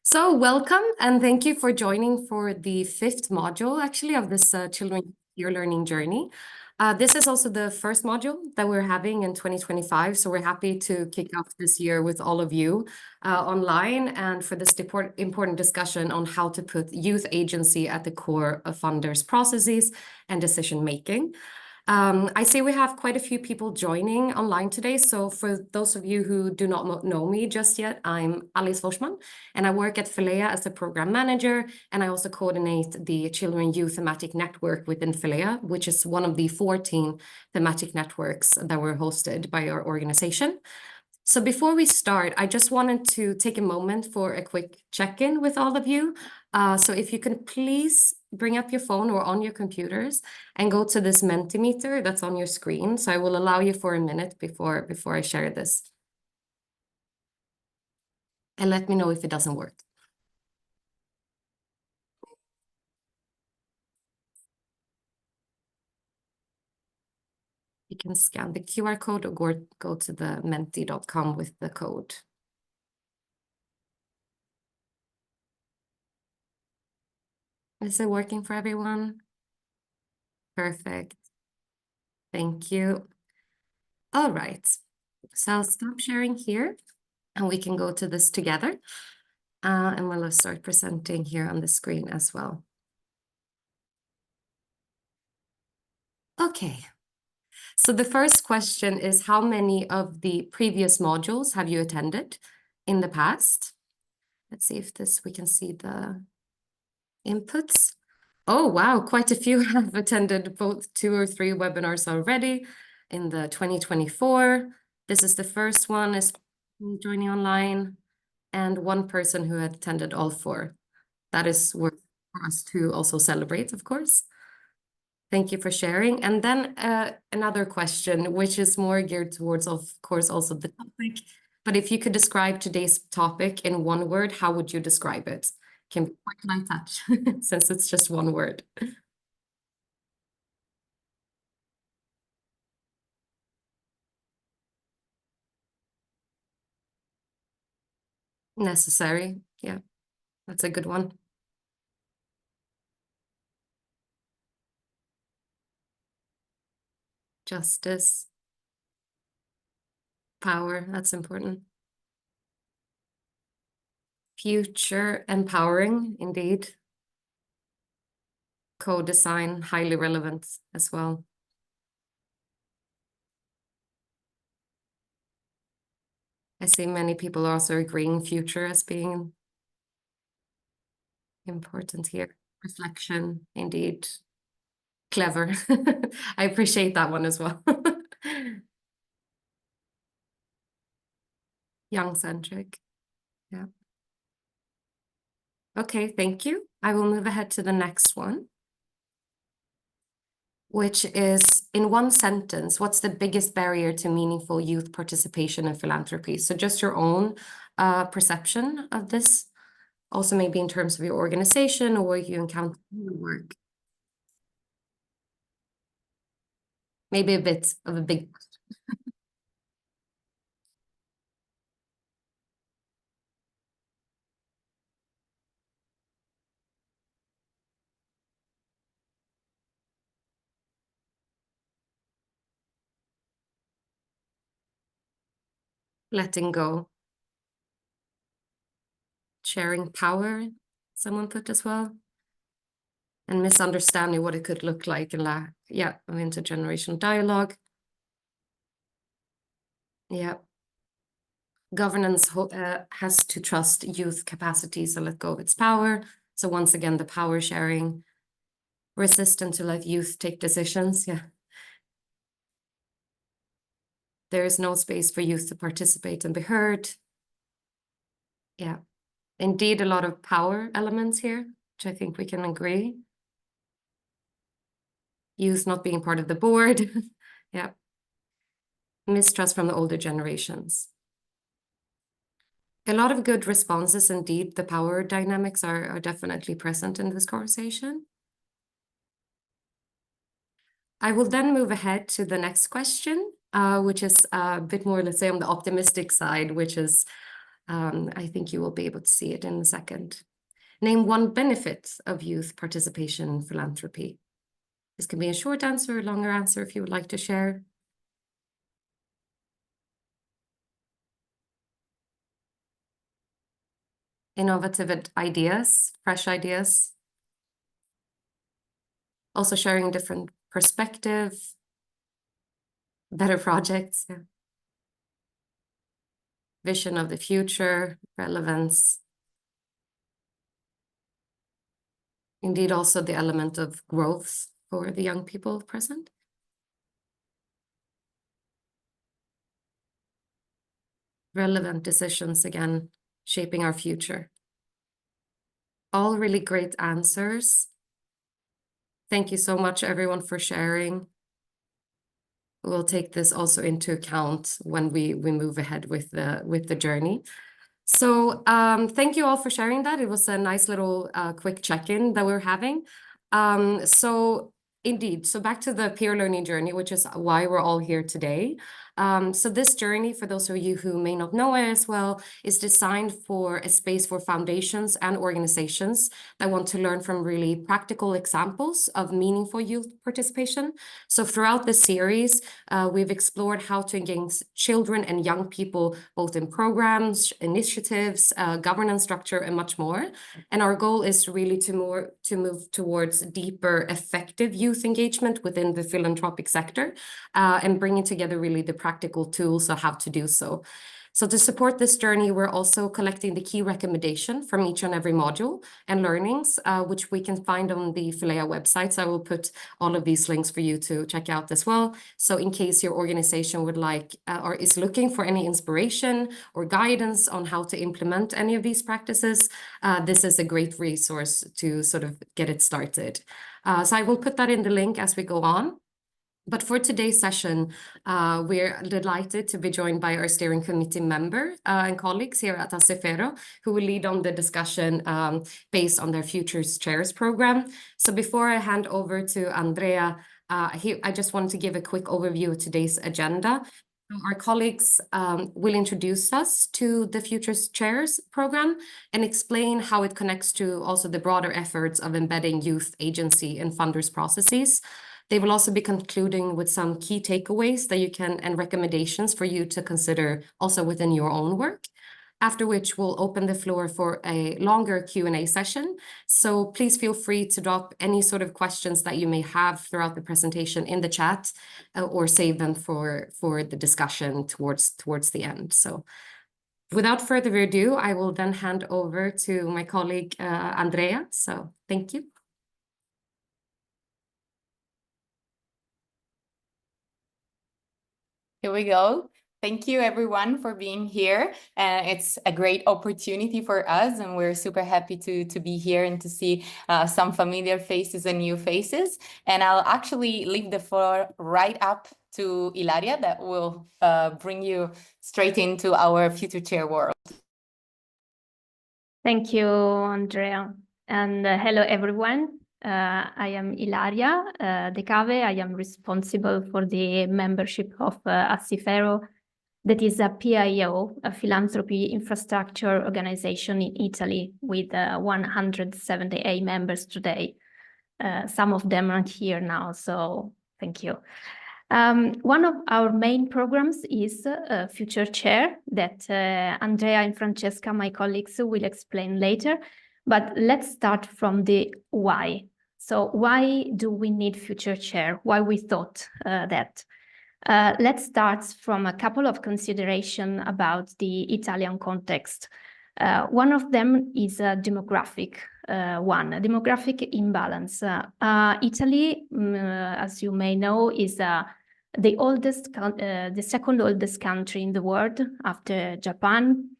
So welcome and thank you for joining for the fifth module actually of this Children Year Learning Journey. This is also the first module that we're having in 2025. So we're happy to kick off this year with all of you online and for this important discussion on how to put youth agency at the core of funders' processes and decision making. I see we have quite a few people joining online today. So for those of you who do not know me just yet, I'm Alice Forsman, and I work at Philea as a program manager. And I also coordinate the Children Youth Thematic Network within Philea, which is one of the 14 thematic networks that were hosted by our organization. So before we start, I just wanted to take a moment for a quick check-in with all of you. So if you can please bring up your phone or on your computers and go to this Mentimeter that's on your screen. So I will allow you for a minute before I share this. And let me know if it doesn't work. You can scan the QR code or go to the menti.com with the code. Is it working for everyone? Perfect. Thank you. All right. So I'll stop sharing here and we can go to this together. And we'll start presenting here on the screen as well. Okay. So the first question is, how many of the previous modules have you attended in the past? Let's see if we can see the inputs. Oh, wow, quite a few have attended both 2 or 3 webinars already in the 2024. This is the first one is joining online, and 1 person who had attended all 4. That is worth for us to also celebrate, of course. Thank you for sharing. And then another question, which is more geared towards, of course, also the topic. But if you could describe today's topic in 1 word, how would you describe it? Can be quite light touch since it's just 1 word. Necessary. Yeah, that's a good one. Justice. Power, that's important. Future empowering, indeed. Co-design, highly relevant as well. I see many people also agreeing future as being important here. Reflection, indeed. Clever. I appreciate that one as well. Young-centric. Yeah. Okay, thank you. I will move ahead to the next one, which is, in 1 sentence, what's the biggest barrier to meaningful youth participation in philanthropy? So just your own perception of this, also maybe in terms of your organization or what you encounter in your work. Maybe a bit of a big letting go. Sharing power, someone put as well. And misunderstanding what it could look like in of intergenerational dialogue. Yeah. Governance has to trust youth capacity, so let go of its power. So once again, the power sharing, resistant to let youth take decisions. Yeah. There is no space for youth to participate and be heard. Yeah. Indeed, a lot of power elements here, which I think we can agree. Youth not being part of the board. Yeah. Mistrust from the older generations. A lot of good responses, indeed. The power dynamics are definitely present in this conversation. I will then move ahead to the next question, which is a bit more, let's say, on the optimistic side, which is I think you will be able to see it in a second. Name one benefit of youth participation in philanthropy. This can be a short answer, a longer answer if you would like to share. Innovative ideas, fresh ideas. Also sharing different perspective, better projects. Yeah. Vision of the future, relevance. Indeed, also the element of growth for the young people present. Relevant decisions, again, shaping our future. All really great answers. Thank you so much, everyone, for sharing. We'll take this also into account when we move ahead with the journey. So thank you all for sharing that. It was a nice little quick check-in that we're having. So indeed, so back to the peer learning journey, which is why we're all here today. So this journey, for those of you who may not know it as well, is designed for a space for foundations and organizations that want to learn from really practical examples of meaningful youth participation. So throughout the series, we've explored how to engage children and young people, both in programs, initiatives, governance structure, and much more. And our goal is really to move towards deeper, effective youth engagement within the philanthropic sector, and bringing together really the practical tools of how to do so. So to support this journey, we're also collecting the key recommendation from each and every module and learnings, which we can find on the Philea website. So I will put all of these links for you to check out as well. So in case your organization would like or is looking for any inspiration or guidance on how to implement any of these practices, this is a great resource to sort of get it started. So I will put that in the link as we go on. But for today's session, we're delighted to be joined by our steering committee member and colleagues here at Assifero, who will lead on the discussion based on their Futures Chairs program. So before I hand over to Andrea, I just want to give a quick overview of today's agenda. Our colleagues will introduce us to the Futures Chairs program and explain how it connects to also the broader efforts of embedding youth agency in funders' processes. They will also be concluding with some key takeaways that you can and recommendations for you to consider also within your own work. After which we'll open the floor for a longer Q&A session. So please feel free to drop any sort of questions that you may have throughout the presentation in the chat, or save them for the discussion towards the end. So without further ado, I will then hand over to my colleague Andrea. So thank you. Here we go. Thank you, everyone, for being here. It's a great opportunity for us, and we're super happy to be here and to see some familiar faces and new faces. And I'll actually leave the floor right up to Ilaria, that will bring you straight into our Future Chair world. Thank you, Andrea. And hello, everyone. I am Ilaria De Cave. I am responsible for the membership of Assifero, that is a PIO, a philanthropy infrastructure organization in Italy with 178 members today. Some of them aren't here now, so thank you. One of our main programs is Future Chair that Andrea and Francesca, my colleagues, will explain later. But let's start from the why. So why do we need Future Chair? Why we thought that? Let's start from a couple of considerations about the Italian context. One of them is a demographic one, a demographic imbalance. Italy, as you may know, is the second oldest country in the world after Japan.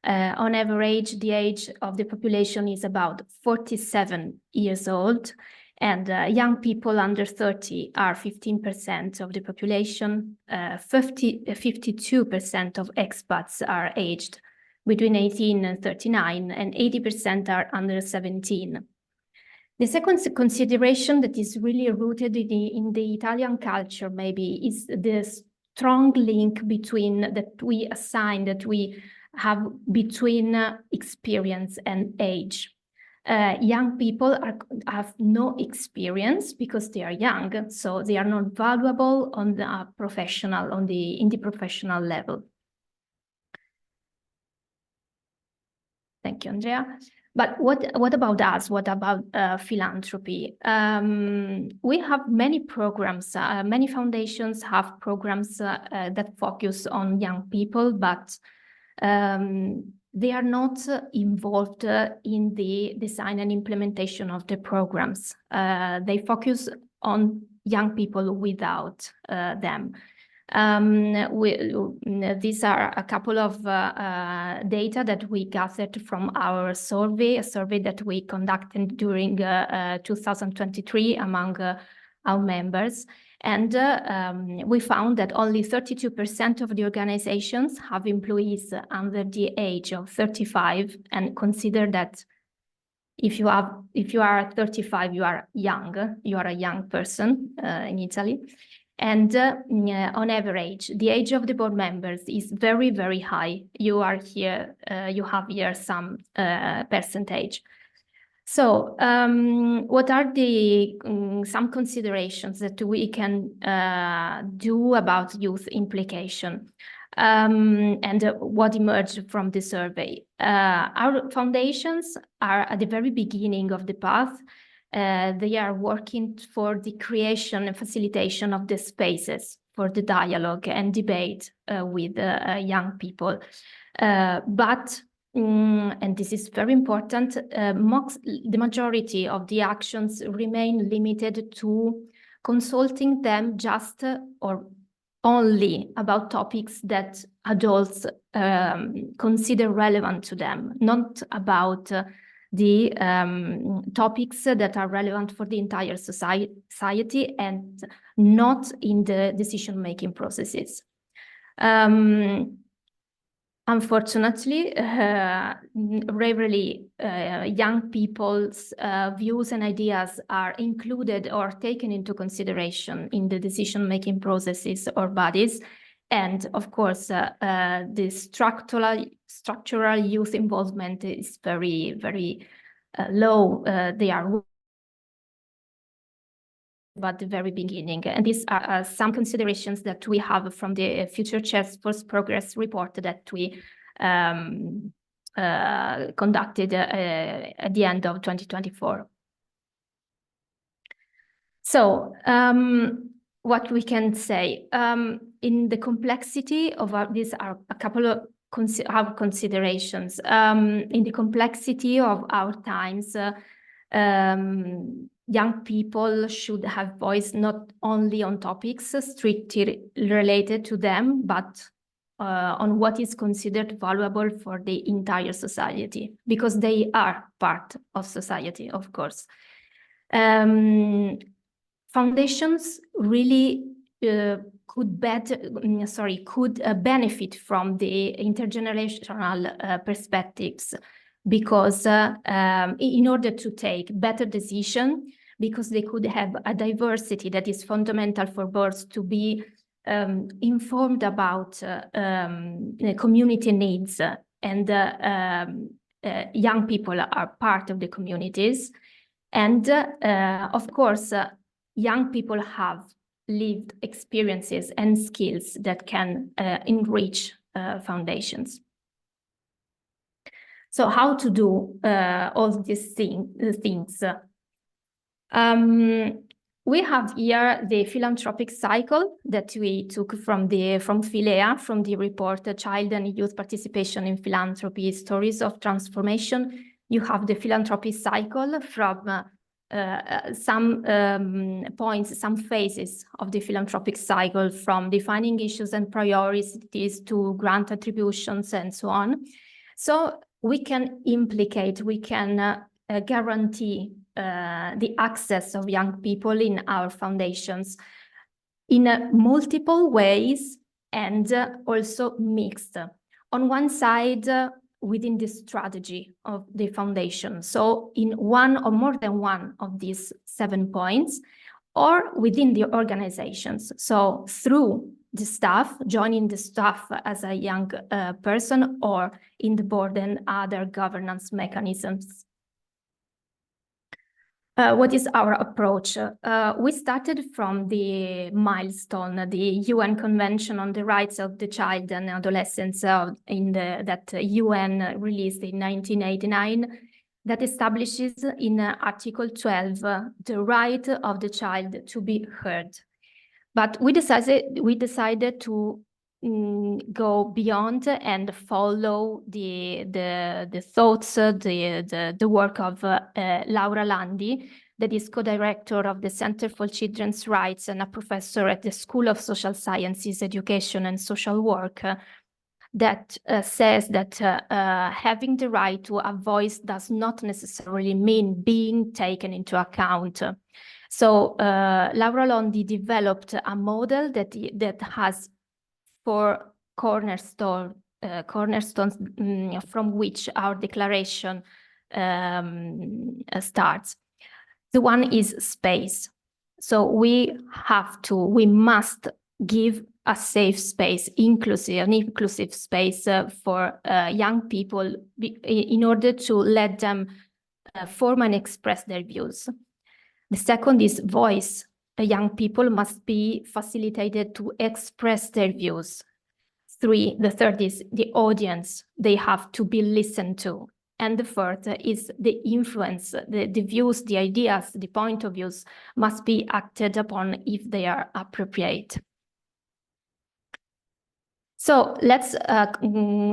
On average, the age of the population is about 47 years old, and young people under 30 are 15% of the population. 52% of expats are aged between 18 and 39, and 80% are under 17. The second consideration that is really rooted in the Italian culture, maybe, is the strong link between that we have between experience and age. Young people have no experience because they are young, so they are not valuable on the in the professional level. Thank you, Andrea. But what about us? What about philanthropy? We have many programs. Many foundations have programs that focus on young people, but they are not involved in the design and implementation of the programs. They focus on young people without them. These are a couple of data that we gathered from our survey, a survey that we conducted during 2023 among our members. And we found that only 32% of the organizations have employees under the age of 35, and consider that if you are 35, you are young, you are a young person in Italy. And on average, the age of the board members is very, very high. You are here, you have here some percentage. So what are the some considerations that we can do about youth implication? And what emerged from the survey? Our foundations are at the very beginning of the path. They are working for the creation and facilitation of the spaces for the dialogue and debate with young people. But and this is very important, the majority of the actions remain limited to consulting them just or only about topics that adults consider relevant to them, not about the topics that are relevant for the entire society and not in the decision-making processes. Unfortunately, rarely young people's views and ideas are included or taken into consideration in the decision-making processes or bodies. And of course, the structural youth involvement is very, very low. They are at the very beginning. And these are some considerations that we have from the Future Chair's first progress report that we conducted at the end of 2024. So what we can say in the complexity of these are a couple of our considerations. In the complexity of our times, young people should have voice not only on topics strictly related to them, but on what is considered valuable for the entire society, because they are part of society, of course. Foundations really could benefit from the intergenerational perspectives, because in order to take better decisions, because they could have a diversity that is fundamental for boards to be informed about community needs, and young people are part of the communities. And of course, young people have lived experiences and skills that can enrich foundations. So how to do all these things? We have here the philanthropic cycle that we took from Philea, from the report Child and Youth Participation in Philanthropy, Stories of Transformation. You have the philanthropic cycle from some points, some phases of the philanthropic cycle, from defining issues and priorities to grant attributions and so on. So we can implicate, we can guarantee the access of young people in our foundations in multiple ways, and also mixed. On one side, within the strategy of the foundation, so in one or more than one of these 7 points, or within the organizations, so through the staff, joining the staff as a young person, or in the board and other governance mechanisms. What is our approach? We started from the milestone, the UN Convention on the Rights of the Child and Adolescents that UN released in 1989, that establishes in Article 12 the right of the child to be heard. But we decided to go beyond and follow the thoughts, the work of Laura Landi, that is co-director of the Center for Children's Rights and a professor at the School of Social Sciences, Education and Social Work, that says that having the right to a voice does not necessarily mean being taken into account. So Laura Landi developed a model that has 4 cornerstones from which our declaration starts. The one is space. So we must give a safe space, an inclusive space for young people in order to let them form and express their views. The second is voice. Young people must be facilitated to express their views. The third is the audience. They have to be listened to. And the fourth is the influence. The views, the ideas, the point of views must be acted upon if they are appropriate. So let's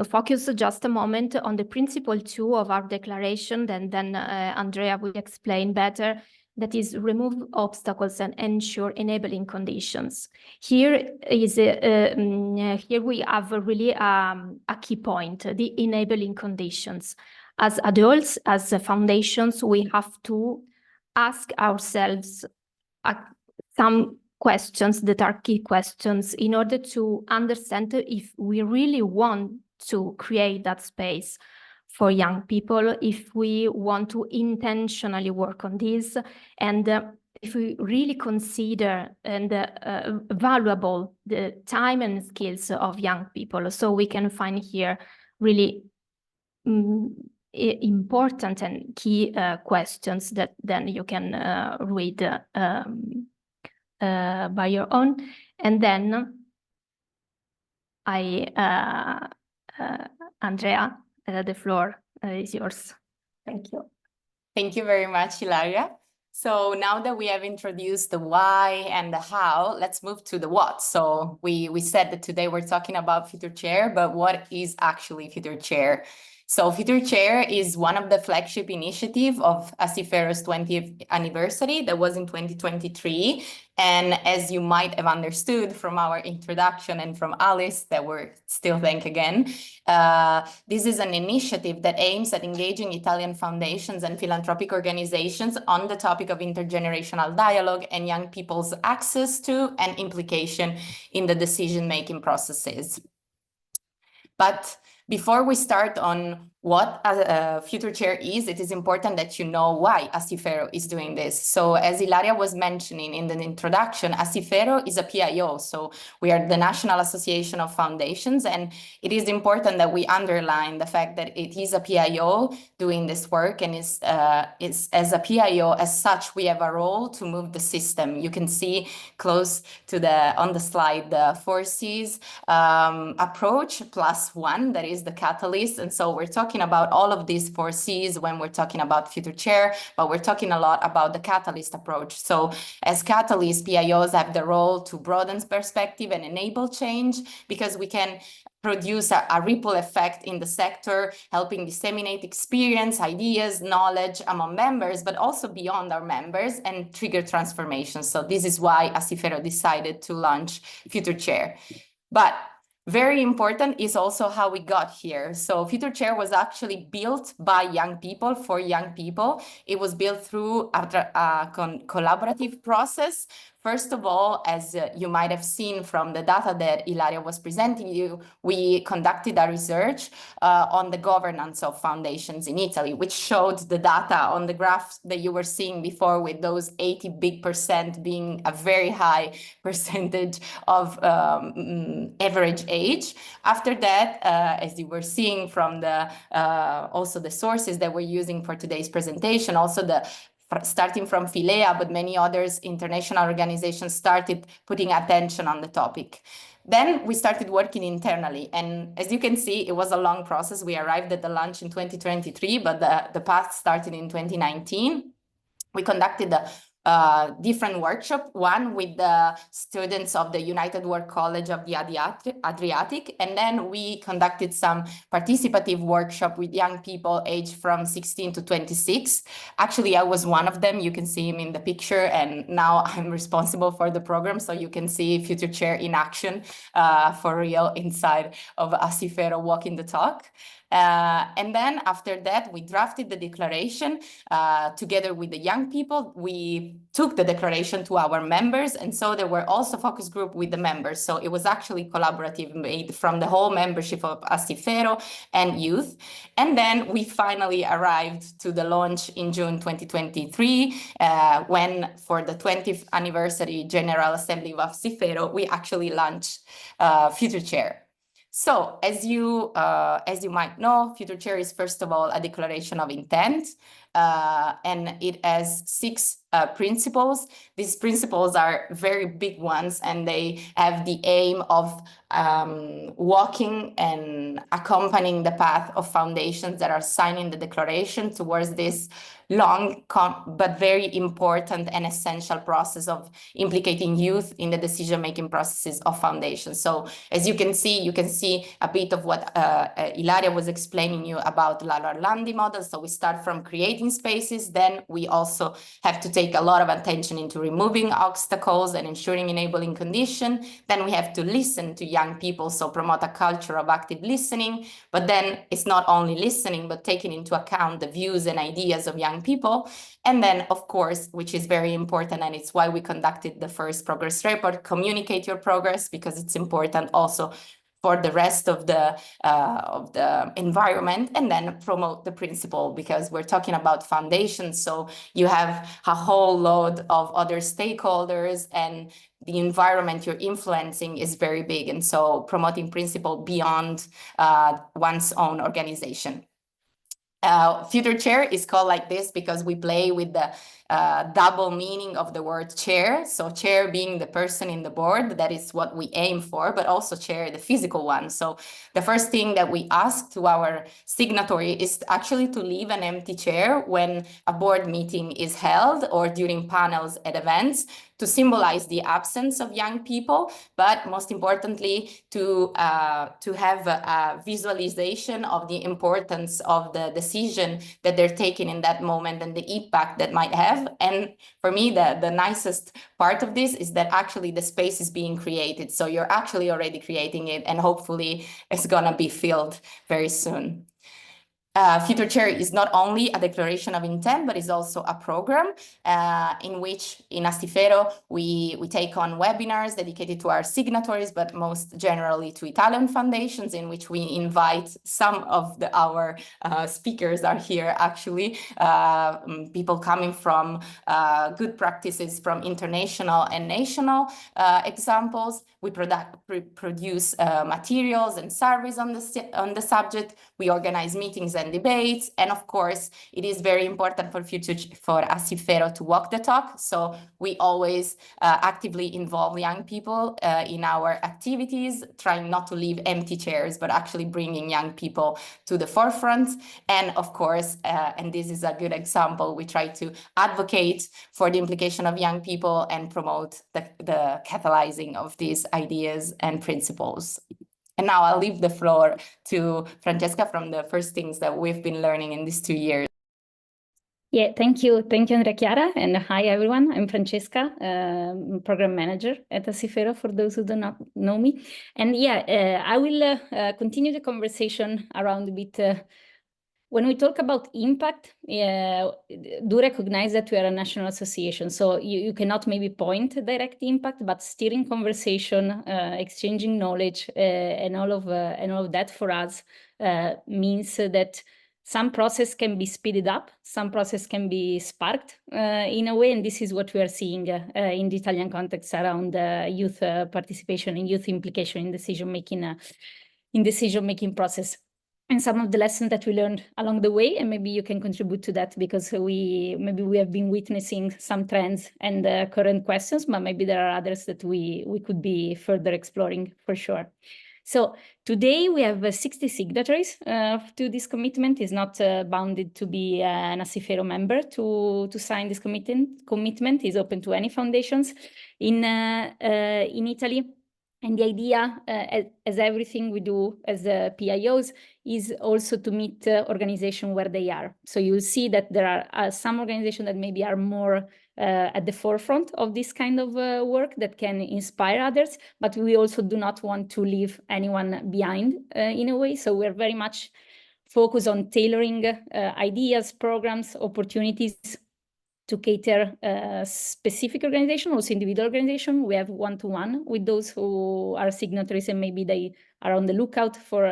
focus just a moment on the principle 2 of our declaration, then Andrea will explain better. That is, remove obstacles and ensure enabling conditions. Here we have really a key point, the enabling conditions. As adults, as foundations, we have to ask ourselves some questions that are key questions in order to understand if we really want to create that space for young people, if we want to intentionally work on this, and if we really consider and valuable the time and skills of young people. So we can find here really important and key questions that then you can read by your own. And then Andrea, the floor is yours. Thank you. Thank you very much, Ilaria. So now that we have introduced the why and the how, let's move to the what. So we said that today we're talking about Future Chair, but what is actually Future Chair? So Future Chair is one of the flagship initiatives of Assifero's 20th anniversary that was in 2023. And as you might have understood from our introduction and from Alice, that we're still thank again, this is an initiative that aims at engaging Italian foundations and philanthropic organizations on the topic of intergenerational dialogue and young people's access to and implication in the decision-making processes. But before we start on what a Future Chair is, it is important that you know why Assifero is doing this. So as Ilaria was mentioning in the introduction, Assifero is a PIO. So we are the National Association of Foundations, and it is important that we underline the fact that it is a PIO doing this work, and is as a PIO, as such, we have a role to move the system. You can see close to on the slide, the 4 C's approach +1, that is the catalyst. And so we're talking about all of these 4 C's when we're talking about Future Chair, but we're talking a lot about the catalyst approach. So as catalysts, PIOs have the role to broaden perspective and enable change, because we can produce a ripple effect in the sector, helping disseminate experience, ideas, knowledge among members, but also beyond our members, and trigger transformation. So this is why Assifero decided to launch Future Chair. But very important is also how we got here. So Future Chair was actually built by young people for young people. It was built through a collaborative process First of all, as you might have seen from the data that Ilaria was presenting you, we conducted a research on the governance of foundations in Italy, which showed the data on the graph that you were seeing before, with those 80% being a very high percentage of average age. After that, as you were seeing from the also the sources that we're using for today's presentation, also starting from Philea, but many others, international organizations started putting attention on the topic. Then we started working internally. And as you can see, it was a long process. We arrived at the launch in 2023, but the path started in 2019. We conducted different workshop, one with the students of the United World College of the Adriatic, and then we conducted some participative workshop with young people aged from 16 to 26. Actually, I was one of them. You can see him in the picture, and now I'm responsible for the program, so you can see Future Chair in action for real inside of Assifero walking the talk. And then after that, we drafted the declaration together with the young people. We took the declaration to our members, and so there were also focus group with the members. So it was actually collaborative, made from the whole membership of Assifero and youth. And then we finally arrived to the launch in June 2023, when for the 20th anniversary General Assembly of Assifero, we actually launched Future Chair. So as you might know, Future Chair is first of all a declaration of intent, and it has 6 principles. These principles are very big ones, and they have the aim of walking and accompanying the path of foundations that are signing the declaration towards this long but very important and essential process of implicating youth in the decision-making processes of foundations. So as you can see a bit of what Ilaria was explaining you about the Lalo-Orlandi model. So we start from creating spaces, then we also have to take a lot of attention into removing obstacles and ensuring enabling condition. Then we have to listen to young people, so promote a culture of active listening. But then it's not only listening, but taking into account the views and ideas of young people. And then, of course, which is very important, and it's why we conducted the first progress report, communicate your progress, because it's important also for the rest of the environment, and then promote the principle, because we're talking about foundations. So you have a whole load of other stakeholders, and the environment you're influencing is very big. And so promoting principle beyond one's own organization. Future Chair is called like this because we play with the double meaning of the word chair. So chair being the person in the board, that is what we aim for, but also chair, the physical one. So the first thing that we ask to our signatory is actually to leave an empty chair when a board meeting is held or during panels at events, to symbolize the absence of young people, but most importantly, to have a visualization of the importance of the decision that they're taking in that moment and the impact that might have. And for me, the nicest part of this is that actually the space is being created. So you're actually already creating it, and hopefully it's gonna be filled very soon. Future Chair is not only a declaration of intent, but is also a program in which in Assifero we take on webinars dedicated to our signatories, but most generally to Italian foundations, in which we invite some of our speakers are here actually, people coming from good practices from international and national examples. We produce materials and surveys on the subject. We organize meetings and debates, and of course it is very important for Assifero to walk the talk. So we always actively involve young people in our activities, trying not to leave empty chairs, but actually bringing young people to the forefront. And of course, and this is a good example, we try to advocate for the implication of young people and promote the catalyzing of these ideas and principles. And now I'll leave the floor to Francesca from the first things that we've been learning in these 2 years. Yeah, thank you, Andrea Chiara, and hi everyone. I'm Francesca, program manager at Assifero, for those who do not know me. And yeah, I will continue the conversation around a bit when we talk about impact, do recognize that we are a national association. So you cannot maybe point direct impact, but steering conversation, exchanging knowledge, and all of that for us means that some process can be speeded up, some process can be sparked in a way, and this is what we are seeing in the Italian context around youth participation and youth implication in decision-making process. And some of the lessons that we learned along the way, and maybe you can contribute to that because we have been witnessing some trends and current questions, but maybe there are others that we could be further exploring for sure. So today we have 60 signatories to this commitment. It's not bounded to be an Assifero member to sign this commitment. Is open to any foundations in Italy. And the idea, as everything we do as PIOs, is also to meet organizations where they are. So you'll see that there are some organizations that maybe are more at the forefront of this kind of work that can inspire others, but we also do not want to leave anyone behind in a way. So we're very much focused on tailoring ideas, programs, opportunities to cater specific organization, also individual organization. We have one-to-one with those who are signatories, and maybe they are on the lookout for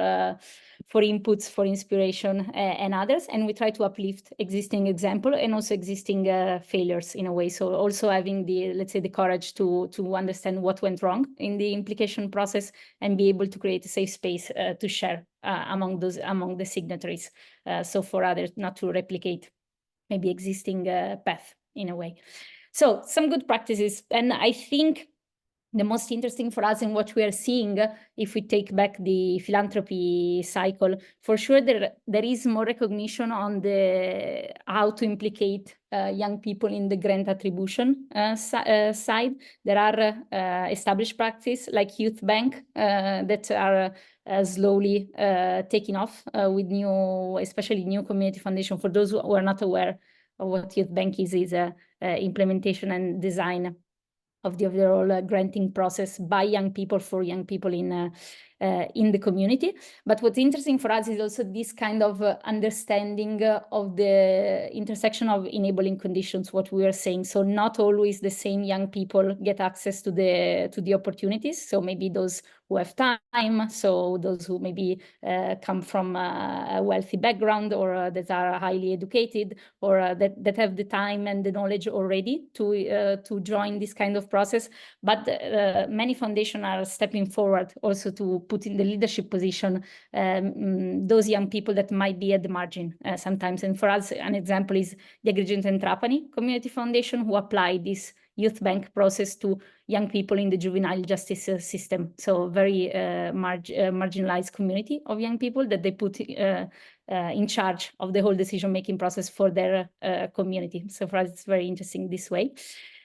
inputs, for inspiration, and others. And we try to uplift existing example and also existing failures in a way. So also having the, let's say, the courage to understand what went wrong in the implication process and be able to create a safe space to share among the signatories. So for others not to replicate maybe existing path in a way. So some good practices. And I think the most interesting for us and what we are seeing, if we take back the philanthropy cycle, for sure there is more recognition on the how to implicate young people in the grant attribution side. There are established practices like Youth Bank that are slowly taking off with especially new community foundation. For those who are not aware of what Youth Bank is implementation and design of the overall granting process by young people for young people in the community. But what's interesting for us is also this kind of understanding of the intersection of enabling conditions, what we are saying. So not always the same young people get access to the opportunities. So maybe those who have time, so those who maybe come from a wealthy background or that are highly educated or that have the time and the knowledge already to join this kind of process. But many foundations are stepping forward also to put in the leadership position those young people that might be at the margin sometimes. And for us, an example is the Agrigento and Trapani Community Foundation, who applied this Youth Bank process to young people in the juvenile justice system. So very marginalized community of young people that they put in charge of the whole decision-making process for their community. So for us, it's very interesting this way.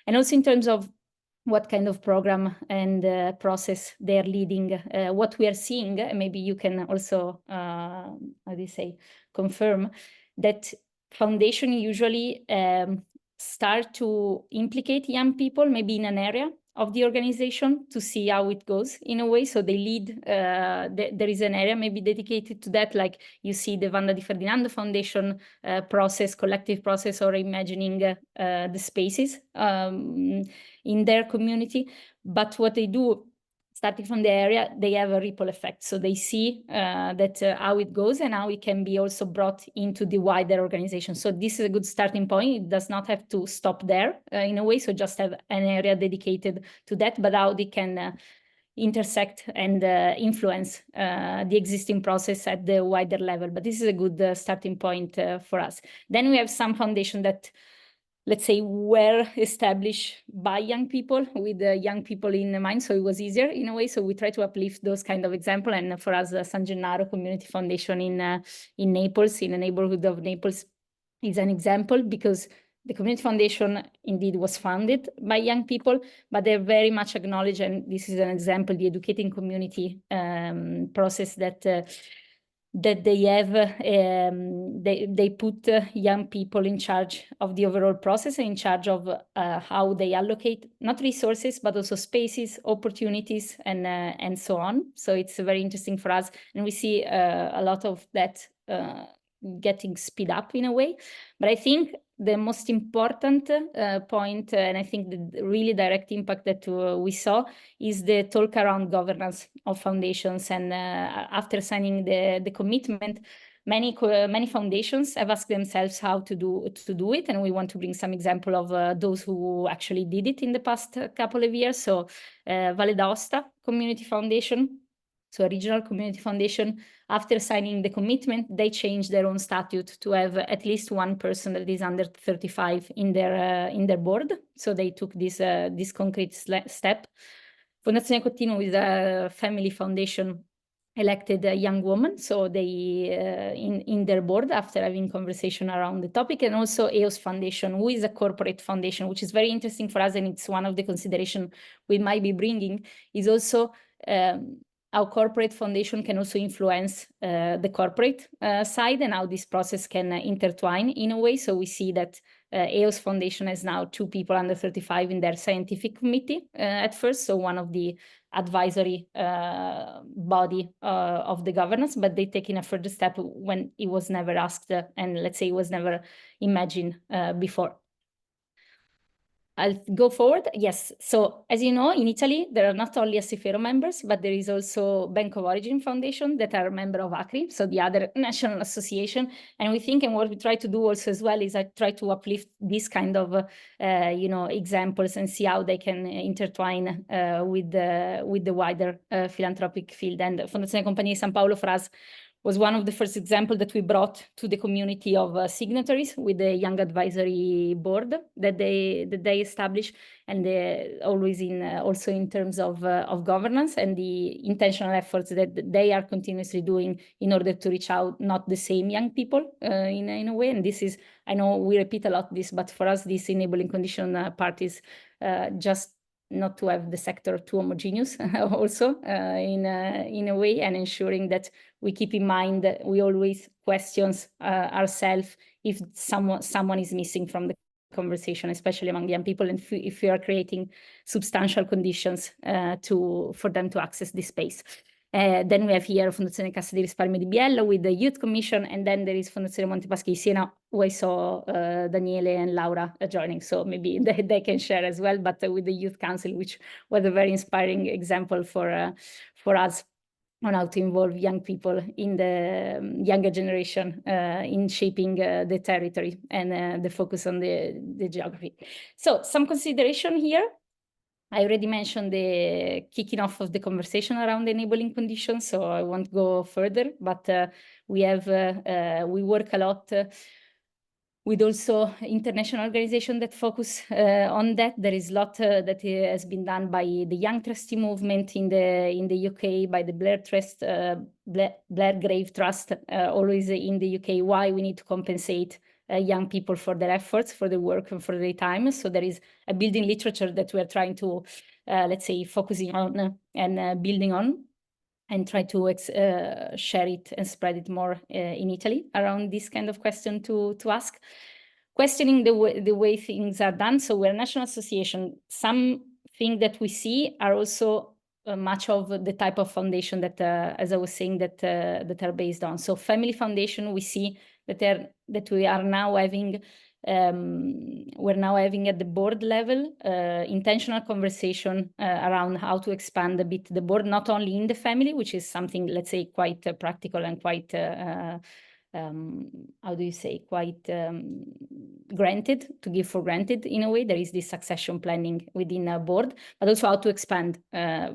And also in terms of what kind of program and process they're leading, what we are seeing, maybe you can also, how do you say, confirm that foundation usually start to implicate young people maybe in an area of the organization to see how it goes in a way. So they lead, there is an area maybe dedicated to that, like you see the Vanda Di Ferdinando Foundation process, collective process, or imagining the spaces in their community. But what they do, starting from the area, they have a ripple effect. So they see that how it goes and how it can be also brought into the wider organization. So this is a good starting point. It does not have to stop there in a way. So just have an area dedicated to that, but how they can intersect and influence the existing process at the wider level. But this is a good starting point for us. Then we have some foundation that, let's say, were established by young people with young people in mind. So it was easier in a way. So we try to uplift those kind of example. And for us, San Gennaro Community Foundation in Naples, in the neighborhood of Naples, is an example because the community foundation indeed was founded by young people, but they're very much acknowledged. And this is an example, the educating community process that they have, they put young people in charge of the overall process and in charge of how they allocate, not resources, but also spaces, opportunities, and so on. So it's very interesting for us. And we see a lot of that getting speed up in a way. But I think the most important point, and I think the really direct impact that we saw, is the talk around governance of foundations. And after signing the commitment, many foundations have asked themselves how to do it, and we want to bring some example of those who actually did it in the past couple of years. So Valle d'Aosta Community Foundation, so a regional community foundation, after signing the commitment, they changed their own statute to have at least one person that is under 35 in their board. So they took this concrete step. Fondazione Cottino is a family foundation, elected a young woman, so they in their board after having conversation around the topic. And also EOS Foundation, who is a corporate foundation, which is very interesting for us, and it's one of the consideration we might be bringing, is also how corporate foundation can also influence the corporate side, and how this process can intertwine in a way. So we see that EOS Foundation has now 2 people under 35 in their scientific committee at first, so one of the advisory body of the governance, but they take in a further step when it was never asked and let's say it was never imagined before. I'll go forward. Yes. So as you know, in Italy, there are not only Assifero members, but there is also Bank of Origin Foundation that are a member of ACRI, so the other national association. And we think, and what we try to do also as well, is I try to uplift this kind of, examples and see how they can intertwine with the wider philanthropic field. And Fondazione Compagnia di San Paolo for us was one of the first examples that we brought to the community of signatories with the Young Advisory Board that they established, and always also in terms of governance and the intentional efforts that they are continuously doing in order to reach out not the same young people in a way. And this is, I know we repeat a lot this, but for us this enabling condition part is just not to have the sector too homogeneous also in a way, and ensuring that we keep in mind that we always question ourselves if someone is missing from the conversation, especially among young people, and if we are creating substantial conditions for them to access this space. Then we have here Fondazione Cassa di Risparmio di Biella with the Youth Commission, and then there is Fondazione Monte Paschi di Siena, who I saw Daniele and Laura joining, so maybe they can share as well, but with the Youth Council, which was a very inspiring example for us on how to involve young people in the younger generation in shaping the territory and the focus on the geography. So some consideration here. I already mentioned the kicking off of the conversation around enabling conditions, so I won't go further, but we work a lot with also international organizations that focus on that. There is a lot that has been done by the Young Trustee movement in the UK, by the Blair Trust, Blair Grave Trust, always in the UK, why we need to compensate young people for their efforts, for their work, and for their time. So there is a building literature that we're trying to, let's say, focusing on and building on, and try to share it and spread it more in Italy around this kind of question to ask. Questioning the way things are done. So we're a national association. Some things that we see are also much of the type of foundation that, as I was saying, that are based on. So family foundation, we see that we are now having we're now having at the board level intentional conversation around how to expand a bit the board, not only in the family, which is something, let's say, quite practical and quite how do you say, quite granted, to give for granted in a way. There is this succession planning within a board, but also how to expand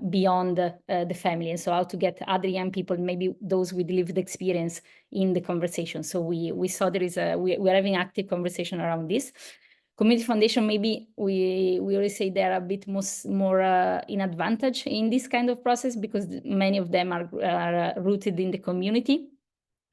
beyond the family, and so how to get other young people, maybe those with lived experience, in the conversation. So we saw there is we're having active conversation around this. Community foundation, maybe we always say they're a bit more in advantage in this kind of process, because many of them are rooted in the community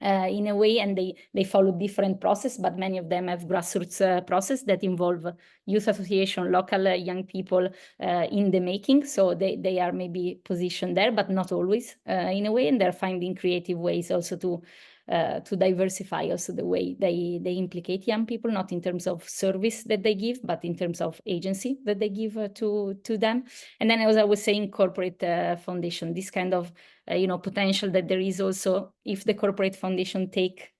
in a way, and they follow different process, but many of them have grassroots process that involve youth association, local young people in the making. So they are maybe positioned there, but not always in a way, and they're finding creative ways also to diversify also the way they implicate young people, not in terms of service that they give, but in terms of agency that they give to them. And then, as I was saying, corporate foundation, this kind of potential that there is also, if the corporate foundation take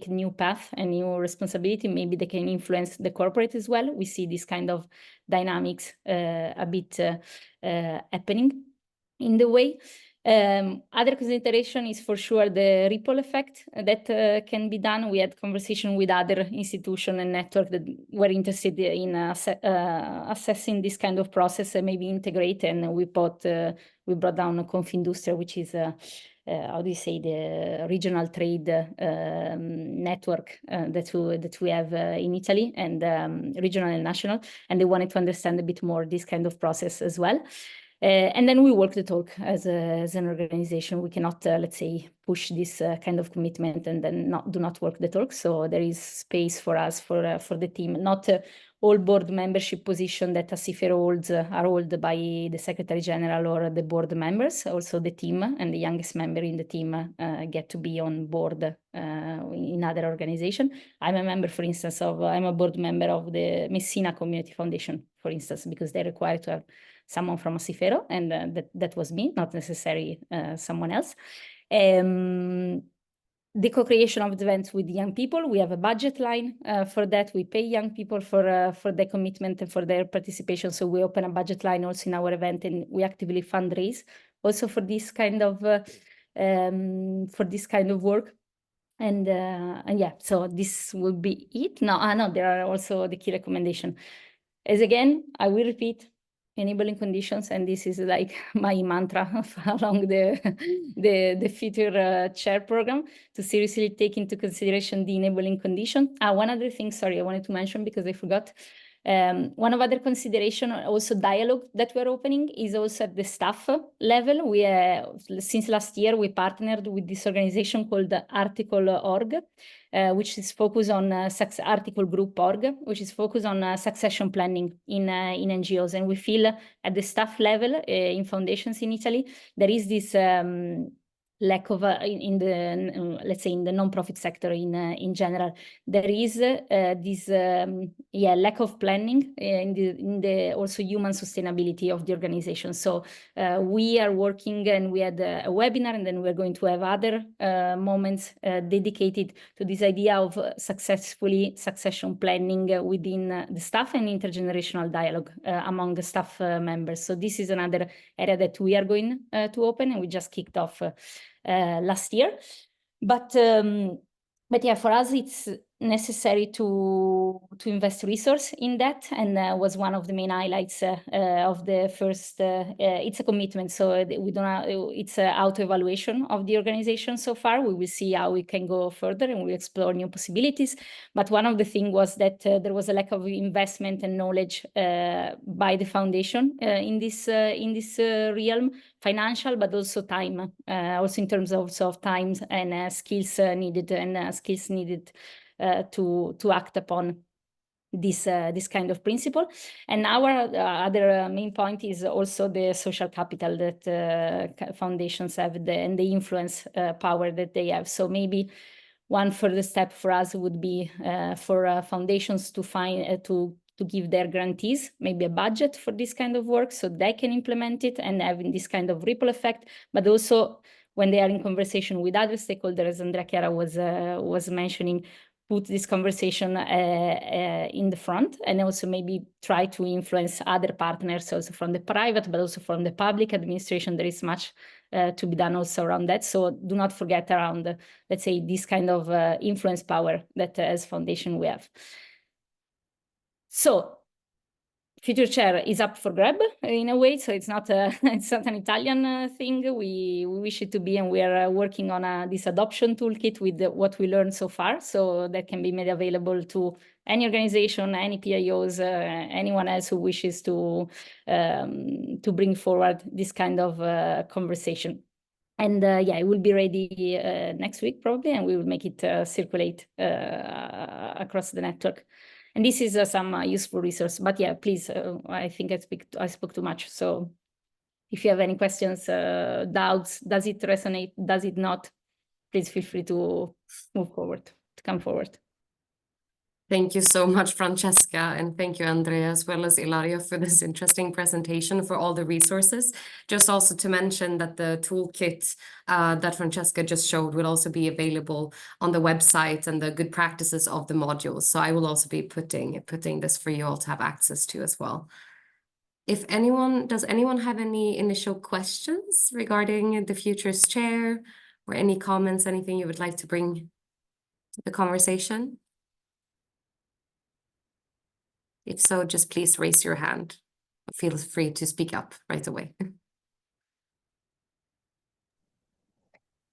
new path and new responsibility, maybe they can influence the corporate as well. We see this kind of dynamics a bit happening in the way. Other consideration is for sure the ripple effect that can be done. We had conversation with other institutions and networks that were interested in assessing this kind of process and maybe integrate. And we brought down Confindustria, which is how do you say, the regional trade network that we have in Italy, and regional and national, and they wanted to understand a bit more this kind of process as well. And then we walk the talk as an organization. We cannot, let's say, push this kind of commitment and then do not work the talk. So there is space for us, for the team. Not all board membership position that Assifero holds are held by the Secretary General or the board members. Also the team and the youngest member in the team get to be on board in other organization. I'm a member, for instance, I'm a board member of the Messina Community Foundation, for instance, because they're required to have someone from Assifero, and that was me, not necessarily someone else. The co-creation of the events with young people, we have a budget line for that. We pay young people for their commitment and for their participation. So we open a budget line also in our event, and we actively fundraise also for this kind of work. And yeah, so this will be it. No, there are also the key recommendation. As again, I will repeat, enabling conditions, and this is like my mantra along the Future Chair program, to seriously take into consideration the enabling condition. One other thing, sorry, I wanted to mention because I forgot. One of other consideration, also dialogue that we're opening, is also at the staff level. We since last year we partnered with this organization called Article.org, which is focused on Article Group.org, which is focused on succession planning in NGOs. And we feel at the staff level in foundations in Italy, there is this lack of in the let's say in the non-profit sector in general, there is this lack of planning in the also human sustainability of the organization. So we are working, and we had a webinar, and then we're going to have other moments dedicated to this idea of successfully succession planning within the staff and intergenerational dialogue among the staff members. So this is another area that we are going to open, and we just kicked off last year. But yeah, for us, it's necessary to invest resource in that, and was one of the main highlights of the first. It's a commitment, so we don't. It's an auto-evaluation of the organization so far. We will see how we can go further, and we explore new possibilities. But one of the things was that there was a lack of investment and knowledge by the foundation in this realm, financial, but also time, also in terms of time and skills needed to act upon this kind of principle. And our other main point is also the social capital that foundations have, and the influence power that they have. So maybe one further step for us would be for foundations to find to give their grantees maybe a budget for this kind of work, so they can implement it and having this kind of ripple effect. But also when they are in conversation with other stakeholders, Andrea Chiara was mentioning, put this conversation in the front, and also maybe try to influence other partners also from the private, but also from the public administration. There is much to be done also around that. So do not forget around, let's say, this kind of influence power that as foundation we have. So Future Chair is up for grab in a way, so it's not it's not an Italian thing. We wish it to be, and we are working on this adoption toolkit with what we learned so far, so that can be made available to any organization, any PIOs, anyone else who wishes to bring forward this kind of conversation. And yeah, it will be ready next week probably, and we will make it circulate across the network. And this is some useful resource. But yeah, please, I think I spoke too much. So if you have any questions, doubts, does it resonate, does it not, please feel free to move forward, to come forward. Thank you so much, Francesca, and thank you, Andrea, as well as Ilaria, for this interesting presentation, for all the resources. Just also to mention that the toolkit that Francesca just showed will also be available on the website and the good practices of the modules. So I will also be putting this for you all to have access to as well. Does anyone have any initial questions regarding the Futures Chair, or any comments, anything you would like to bring to the conversation? If so, just please raise your hand. Feel free to speak up right away.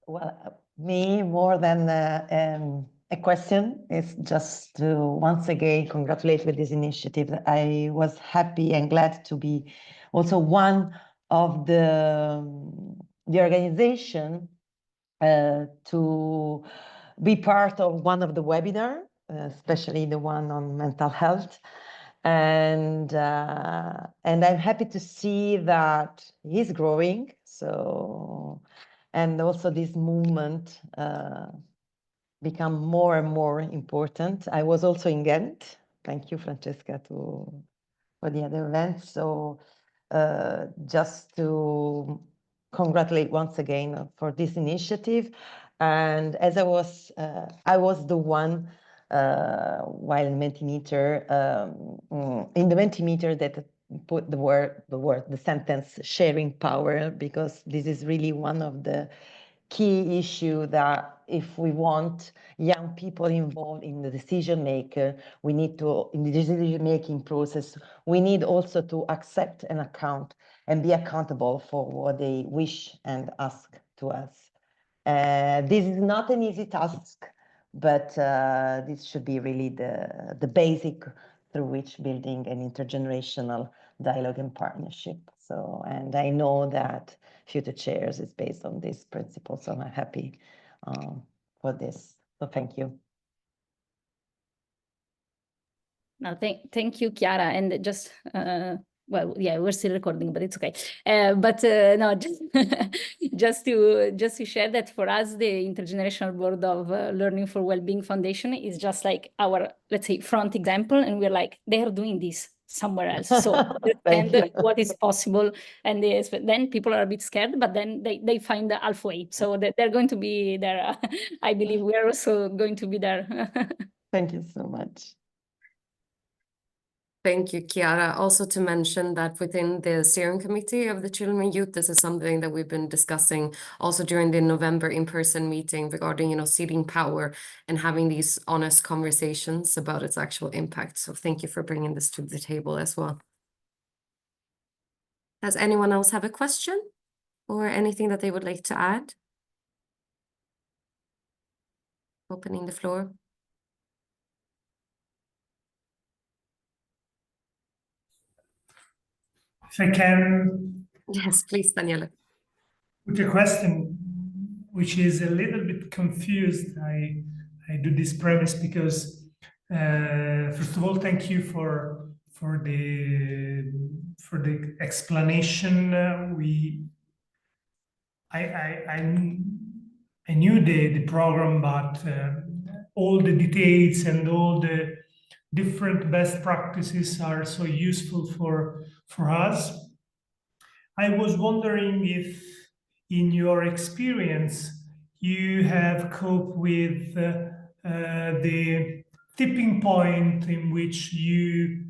Well, me, more than a question, is just to once again congratulate with this initiative. I was happy and glad to be also one of the organization to be part of one of the webinar, especially the one on mental health. And I'm happy to see that he's growing. So, and also this movement become more and more important. I was also in Ghent. Thank you, Francesca, for the other events. So just to congratulate once again for this initiative. And as I was the one while in Mentimeter, in the Mentimeter that put the sentence sharing power, because this is really one of the key issue that if we want young people involved in the decision maker, we need to, in the decision making process, we need also to accept and account and be accountable for what they wish and ask to us. This is not an easy task, but this should be really the basic through which building an intergenerational dialogue and partnership. So, and I know that Future Chairs is based on this principle, so I'm happy for this. So thank you. No, thank you, Chiara. And just, well, yeah, we're still recording, but it's okay. No, just to share that for us, the Intergenerational Board of Learning for Wellbeing Foundation is just like our, let's say, front example. And we're like, they are doing this somewhere else. So and what is possible. And then people are a bit scared, but then they find the halfway. So that they're going to be there. I believe we're also going to be there. Thank you so much. Thank you, Chiara. Also to mention that within the steering committee of the Children and Youth, this is something that we've been discussing also during the November in-person meeting regarding, ceding power and having these honest conversations about its actual impact. So thank you for bringing this to the table as well. Does anyone else have a question or anything that they would like to add? Opening the floor. If I can, Yes, please, Daniela. put a question which is a little bit confused. I do this premise because, first of all, thank you for the explanation. I knew the program, but all the details and all the different best practices are so useful for us. I was wondering if, in your experience, you have coped with the tipping point in which you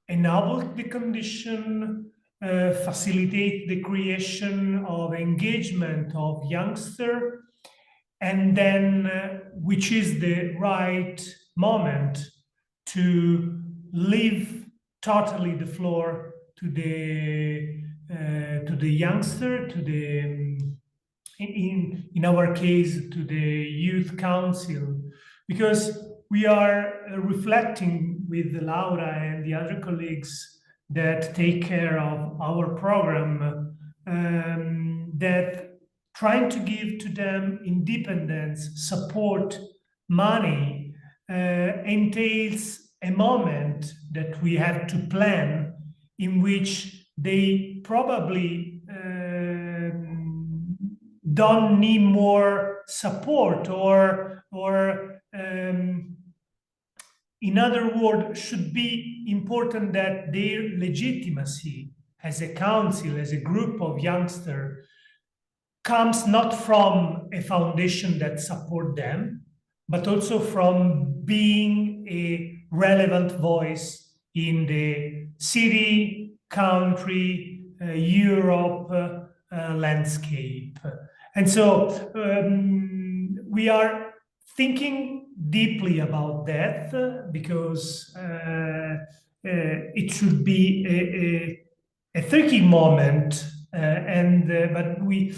enabled the condition, facilitate the creation of engagement of youngster, and then which is the right moment to leave totally the floor to the youngster, to the in our case to the youth council, because we are reflecting with Laura and the other colleagues that take care of our program, that trying to give to them independence, support, money entails a moment that we have to plan in which they probably don't need more support or in other words, should be important that their legitimacy as a council, as a group of youngsters, comes not from a foundation that support them, but also from being a relevant voice in the city, country, Europe landscape. And so we are thinking deeply about that because it should be a tricky moment, but we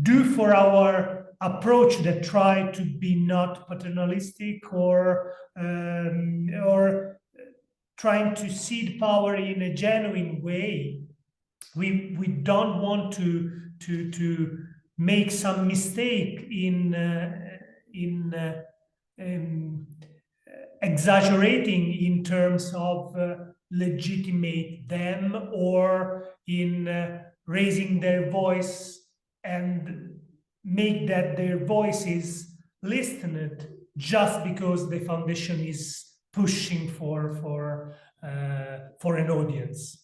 do for our approach that try to be not paternalistic or trying to cede power in a genuine way. We don't want to make some mistake in exaggerating in terms of legitimate them or in raising their voice and make that their voice is listened just because the foundation is pushing for an audience.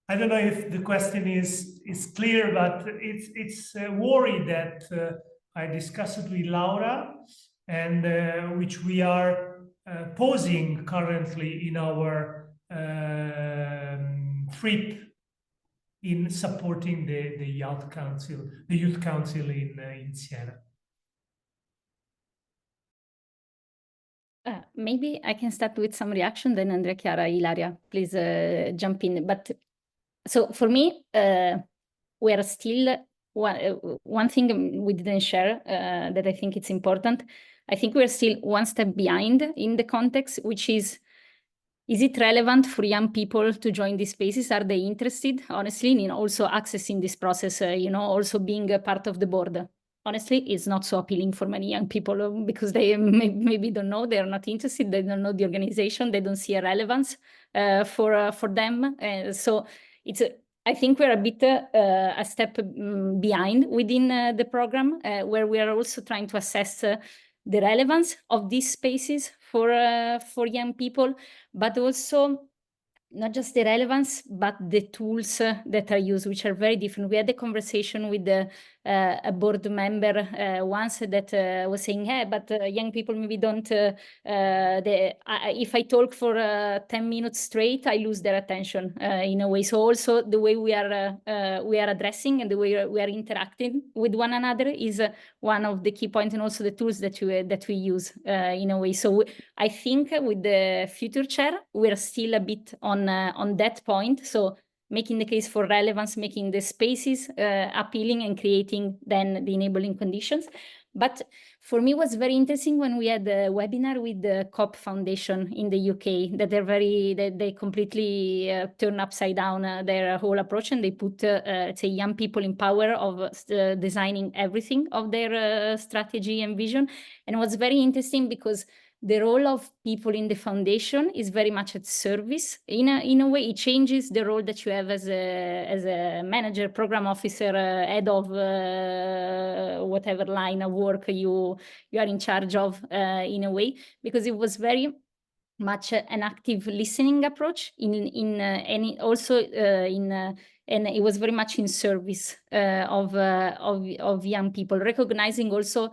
I don't know if the question is clear, but it's a worry that I discussed with Laura and which we are posing currently in our trip in supporting the youth council in Siena. Maybe I can start with some reaction, then Andrea, Chiara, Ilaria, please jump in. But so for me, we are still one thing we didn't share that I think it's important. I think we're still one step behind in the context, which is it relevant for young people to join these spaces? Are they interested, honestly, in also accessing this process, also being a part of the board? Honestly, it's not so appealing for many young people because they maybe don't know, they're not interested, they don't know the organization, they don't see a relevance for them. So I think we're a bit a step behind within the program, where we are also trying to assess the relevance of these spaces for young people, but also not just the relevance, but the tools that are used, which are very different. We had a conversation with a board member once that was saying, hey, but young people maybe don't, if I talk for 10 minutes straight, I lose their attention in a way. So also the way we are addressing and the way we are interacting with one another is one of the key points, and also the tools that we use in a way. So I think with the future chair, we're still a bit on that point. So making the case for relevance, making the spaces appealing and creating then the enabling conditions. But for me, it was very interesting when we had a webinar with the COP Foundation in the UK, that they completely turn upside down their whole approach, and they put, say, young people in power of designing everything of their strategy and vision. And it was very interesting because the role of people in the foundation is very much at service. In a way, it changes the role that you have as a manager, program officer, head of whatever line of work you are in charge of, in a way, because it was very much an active listening approach and it was very much in service of young people, recognizing also.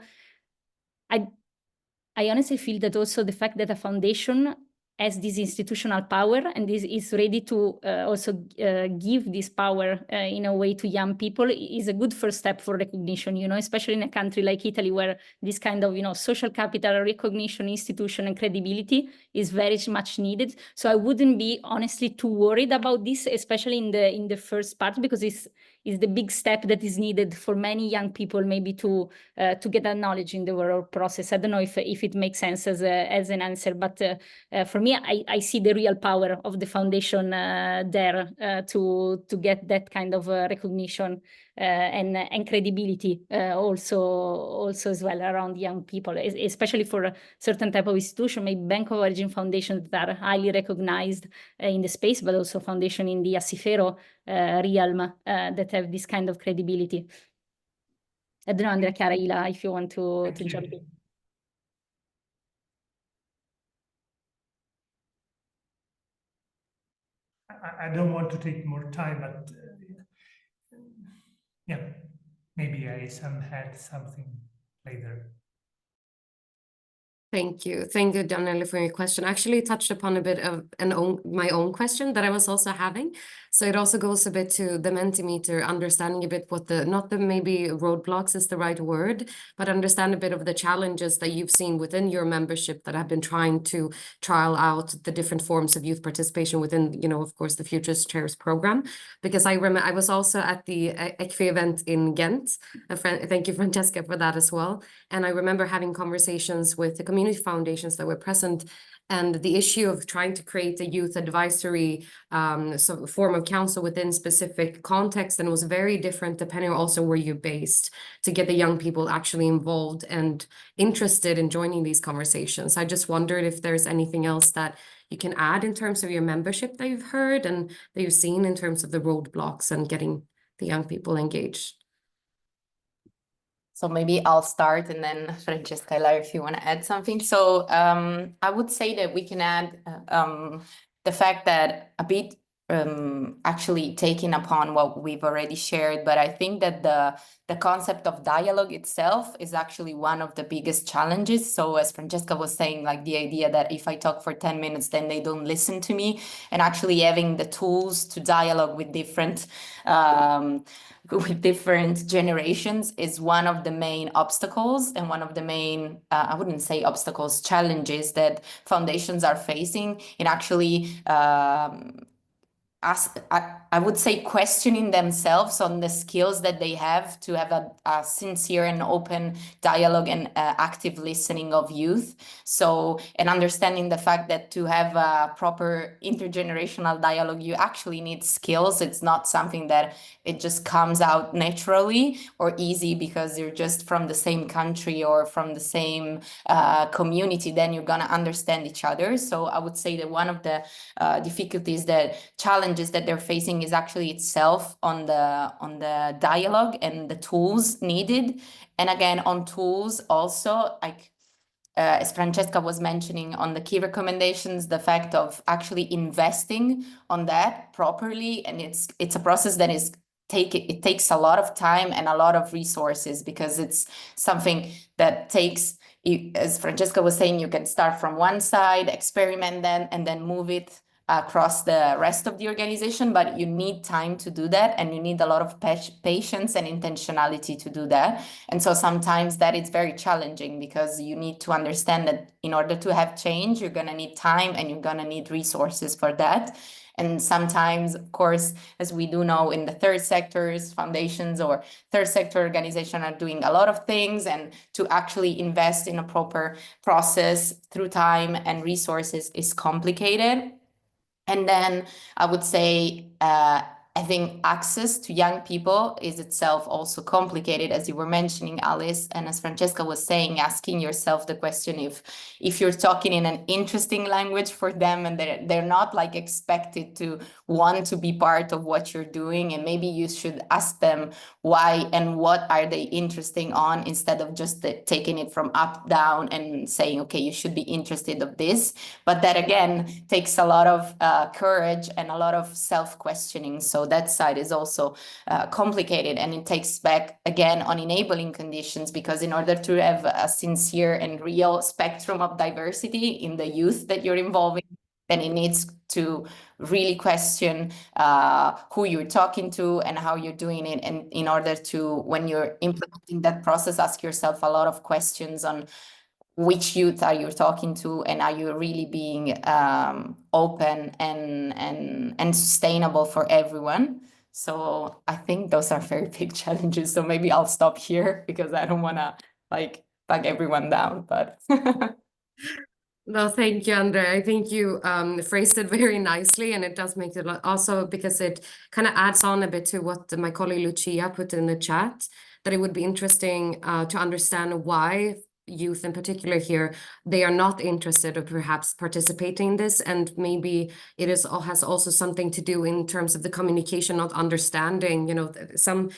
I honestly feel that also the fact that a foundation has this institutional power and is ready to also give this power in a way to young people is a good first step for recognition, especially in a country like Italy, where this kind of, social capital, recognition, institution, and credibility is very much needed. So I wouldn't be honestly too worried about this, especially in the first part, because it's the big step that is needed for many young people maybe to get that knowledge in the overall process. I don't know if it makes sense as an answer, but for me, I see the real power of the foundation there to get that kind of recognition and credibility also as well around young people, especially for a certain type of institution, maybe Bank of Origin foundations that are highly recognized in the space, but also foundation in the Assifero realm that have this kind of credibility. I don't know, Andrea, Chiara, Ila, if you want to jump in. I don't want to take more time, but yeah, maybe I had something later. Thank you. Thank you, Daniela, for your question. Actually, it touched upon a bit of my own question that I was also having. So it also goes a bit to the Mentimeter, understanding a bit what not the maybe roadblocks is the right word, but understand a bit of the challenges that you've seen within your membership that have been trying to trial out the different forms of youth participation within, of course, the Future Chairs program. Because I remember I was also at the ECFI event in Ghent. Thank you, Francesca, for that as well. And I remember having conversations with the community foundations that were present, and the issue of trying to create a youth advisory form of council within specific context, and it was very different depending on also where you're based, to get the young people actually involved and interested in joining these conversations. I just wondered if there's anything else that you can add in terms of your membership that you've heard and that you've seen in terms of the roadblocks and getting the young people engaged. So maybe I'll start, and then Francesca, if you want to add something. So I would say that we can add the fact that a bit actually taking upon what we've already shared, but I think that the concept of dialogue itself is actually one of the biggest challenges. So as Francesca was saying, like the idea that if I talk for 10 minutes, then they don't listen to me, and actually having the tools to dialogue with different generations is one of the main obstacles and one of the main, I wouldn't say obstacles, challenges that foundations are facing in actually I would say questioning themselves on the skills that they have to have a sincere and open dialogue and active listening of youth. So, and understanding the fact that to have a proper intergenerational dialogue, you actually need skills. It's not something that it just comes out naturally or easy because you're just from the same country or from the same community, then you're gonna understand each other. So I would say that one of the difficulties, challenges that they're facing is actually itself on the dialogue and the tools needed. And again, on tools also, like as Francesca was mentioning on the key recommendations, the fact of actually investing on that properly, and it's a process that it takes a lot of time and a lot of resources, because it's something that takes, as Francesca was saying, you can start from one side, experiment then, and then move it across the rest of the organization, but you need time to do that, and you need a lot of patience and intentionality to do that. And so sometimes that is very challenging, because you need to understand that in order to have change, you're going to need time and you're going to need resources for that. And sometimes, of course, as we do know, in the third sectors, foundations or third sector organization are doing a lot of things, and to actually invest in a proper process through time and resources is complicated. And then I would say, I think access to young people is itself also complicated, as you were mentioning, Alice, and as Francesca was saying, asking yourself the question if you're talking in an interesting language for them, and they're not like expected to want to be part of what you're doing, and maybe you should ask them why and what are they interested on, instead of just taking it from up down and saying, okay, you should be interested of this. But that again takes a lot of courage and a lot of self-questioning. So that side is also complicated, and it takes back again on enabling conditions, because in order to have a sincere and real spectrum of diversity in the youth that you're involving, then it needs to really question who you're talking to and how you're doing it. And in order to, when you're implementing that process, ask yourself a lot of questions on which youth are you talking to, and are you really being open and sustainable for everyone? So I think those are very big challenges. So maybe I'll stop here, because I don't want to like bug everyone down, but No, thank you, Andrea. I think you phrased it very nicely, and it does make it also, because it kind of adds on a bit to what my colleague Lucia put in the chat, that it would be interesting to understand why youth in particular here, they are not interested or perhaps participating in this, and maybe it has also something to do in terms of the communication, not understanding, some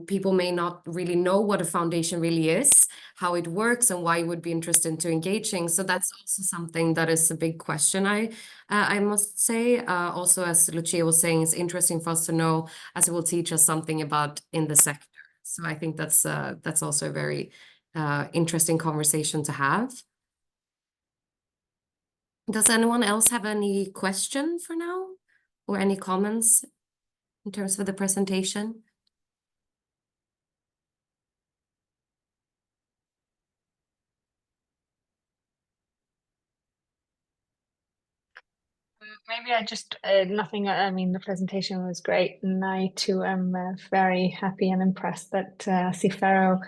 people may not really know what a foundation really is, how it works, and why you would be interested into engaging. So that's also something that is a big question, I must say. Also, as Lucia was saying, it's interesting for us to know, as it will teach us something about in the sector. So I think that's also a very interesting conversation to have. Does anyone else have any question for now, or any comments in terms of the presentation? Maybe I just, nothing, I mean, the presentation was great, and I too am very happy and impressed that Assifero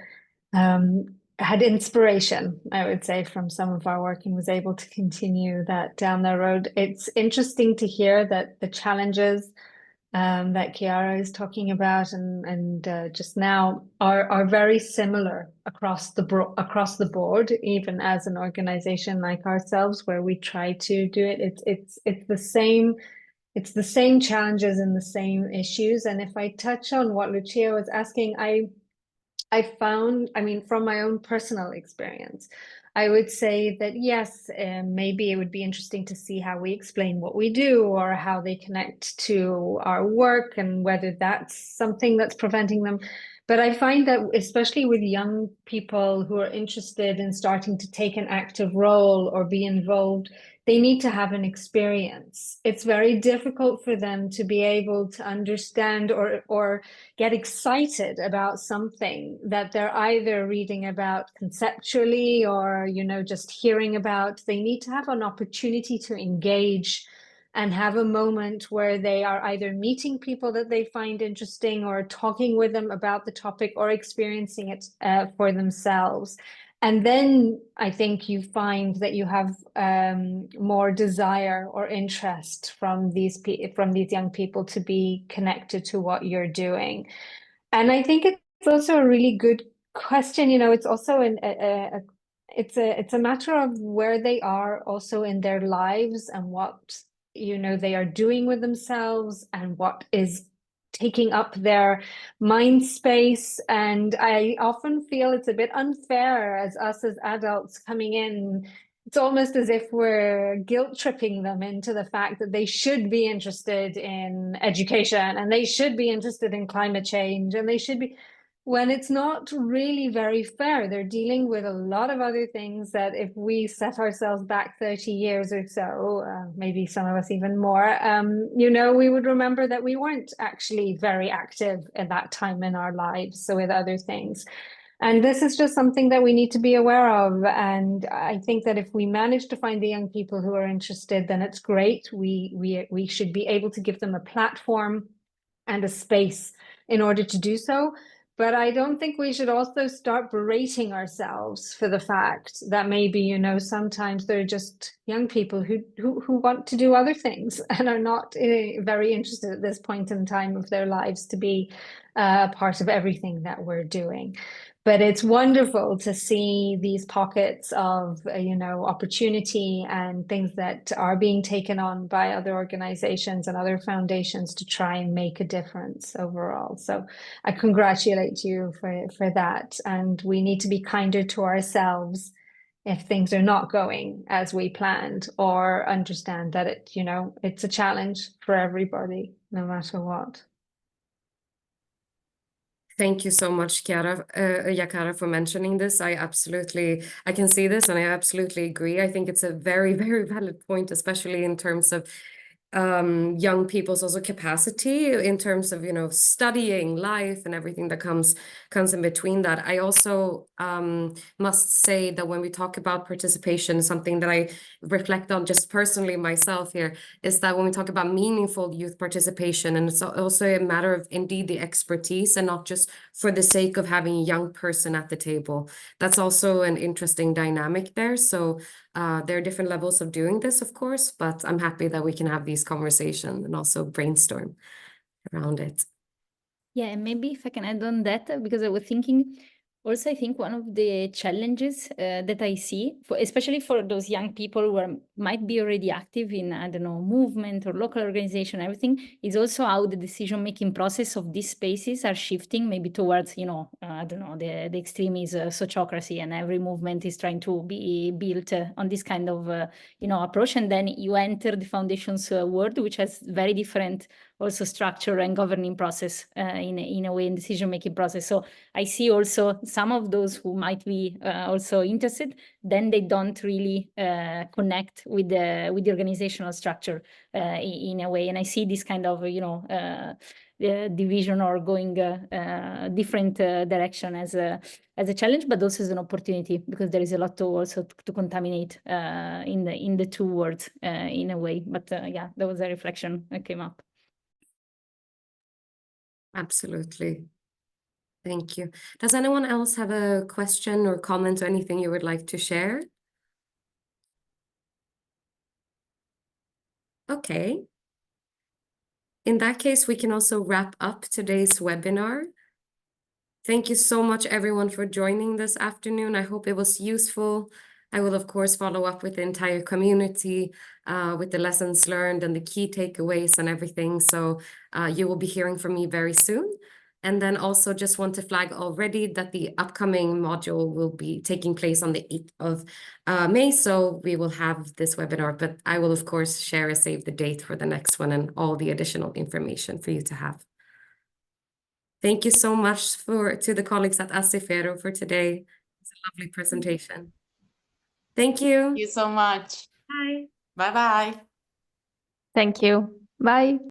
had inspiration, I would say, from some of our work and was able to continue that down the road. It's interesting to hear that the challenges that Chiara is talking about and just now are very similar across the board, even as an organization like ourselves, where we try to do it. It's the same challenges and the same issues. And if I touch on what Lucia was asking, I found, I mean, from my own personal experience, I would say that yes, maybe it would be interesting to see how we explain what we do or how they connect to our work and whether that's something that's preventing them. But I find that especially with young people who are interested in starting to take an active role or be involved, they need to have an experience. It's very difficult for them to be able to understand or get excited about something that they're either reading about conceptually or, just hearing about. They need to have an opportunity to engage and have a moment where they are either meeting people that they find interesting or talking with them about the topic or experiencing it for themselves. And then I think you find that you have more desire or interest from these young people to be connected to what you're doing. And I think it's also a really good question. It's also it's a matter of where they are also in their lives and what they are doing with themselves and what is taking up their mind space. And I often feel it's a bit unfair as us as adults coming in. It's almost as if we're guilt tripping them into the fact that they should be interested in education and they should be interested in climate change and they should be, when it's not really very fair. They're dealing with a lot of other things that if we set ourselves back 30 years or so, maybe some of us even more, we would remember that we weren't actually very active at that time in our lives, so with other things. And this is just something that we need to be aware of. And I think that if we manage to find the young people who are interested, then it's great. We should be able to give them a platform and a space in order to do so. But I don't think we should also start berating ourselves for the fact that maybe, sometimes they're just young people who want to do other things and are not very interested at this point in time of their lives to be part of everything that we're doing. But it's wonderful to see these pockets of, opportunity and things that are being taken on by other organizations and other foundations to try and make a difference overall. So I congratulate you for that. And we need to be kinder to ourselves if things are not going as we planned, or understand that it's a challenge for everybody, no matter what. Thank you so much, Chiara, for mentioning this. I can see this and I absolutely agree. I think it's a very, very valid point, especially in terms of young people's also capacity in terms of, studying life and everything that comes in between that. I also must say that when we talk about participation, something that I reflect on just personally myself here is that when we talk about meaningful youth participation, and it's also a matter of indeed the expertise and not just for the sake of having a young person at the table. That's also an interesting dynamic there. So there are different levels of doing this, of course, but I'm happy that we can have these conversations and also brainstorm around it. Yeah, and maybe if I can add on that, because I was thinking Also, I think one of the challenges that I see, especially for those young people who might be already active in, I don't know, movement or local organization, everything, is also how the decision-making process of these spaces are shifting maybe towards, you know, I don't know, the extreme is sociocracy, and every movement is trying to be built on this kind of, you know, approach. And then you enter the foundations world, which has very different also structure and governing process in a way, in decision-making process. So I see also some of those who might be also interested, then they don't really connect with the organizational structure in a way. And I see this kind of, you know, division or going different direction as a challenge, but also as an opportunity, because there is a lot to also to contaminate in the two words in a way. But yeah, that was a reflection that came up. Absolutely. Thank you. Does anyone else have a question or comment or anything you would like to share? Okay. In that case, we can also wrap up today's webinar. Thank you so much, everyone, for joining this afternoon. I hope it was useful. I will, of course, follow up with the entire community with the lessons learned and the key takeaways and everything. So you will be hearing from me very soon. And then also just want to flag already that the upcoming module will be taking place on the 8th of May. So we will have this webinar, but I will, of course, share a save the date for the next one and all the additional information for you to have. Thank you so much to the colleagues at Assifero for today. It's a lovely presentation. Thank you. Thank you so much. Bye. Bye-bye. Thank you. Bye.